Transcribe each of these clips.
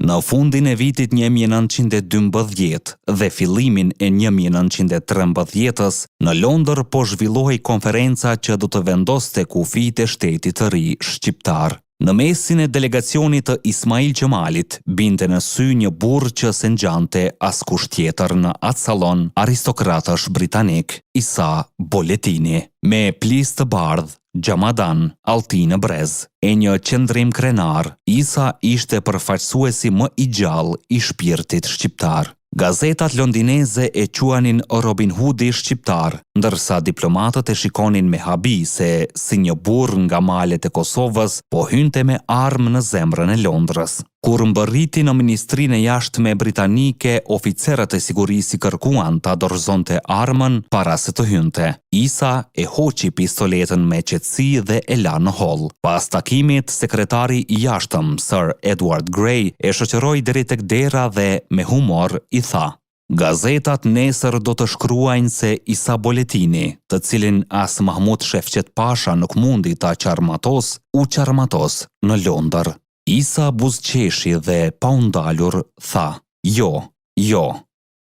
Në fundin e vitit 1912 dhe fillimin e 1913-s, në Londër po zhvillohej konferenca që do të vendoste kufijtë e shtetit të ri shqiptar. Në mesin e delegacionit të Ismail Gjemalit, binte në sy një burr që se ngjante askush tjetër në atë sallon, aristokratash britanik, Isa Boletini, me plisë të bardhë, Gjamadan, Altinë Brez, e një qendrim krenar, Isa ishte përfaqësuesi më i gjallë i shpirtit shqiptar. Gazetat londineze e quanin Robin Hoodi shqiptar, ndërsa diplomatët e shikonin me habi se si një burr nga malet e Kosovës po hynte me armë në zemrën e Londrës. Kur mbërriti në Ministrinë e Jashtme britanike, oficerët e sigurisë kërkuan ta dorëzonte armën para se të hynte. Isa e hoqi pistoletën me qetësi dhe e la në hol. Pas takimit, sekretari i jashtëm, Sir Edward Grey, e shoqëroi deri tek dera dhe me humor i tha: "Gazetat nesër do të shkruajnë se Isa Boletini, të cilin as Mahmud Shefqet Pasha nuk mundi ta qarmatos, u qarmatos në Londër." Isa buzëqeshi dhe pa u ndalur tha: Jo,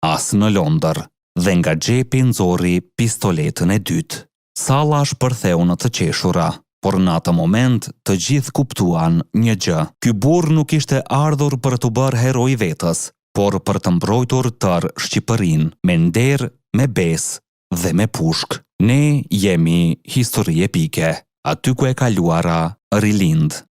as në Londër, dhe nga xhepi nxorri pistoletën e dytë. Salla shpërtheu në të qeshura, por në atë moment të gjithë kuptuan një gjë. Ky burr nuk ishte ardhur për të bërë hero i vetës, por për të mbrojtur tërë Shqipërinë, me nder, me besë dhe me pushk. Ne jemi histori epike, aty ku e kaluara rilind.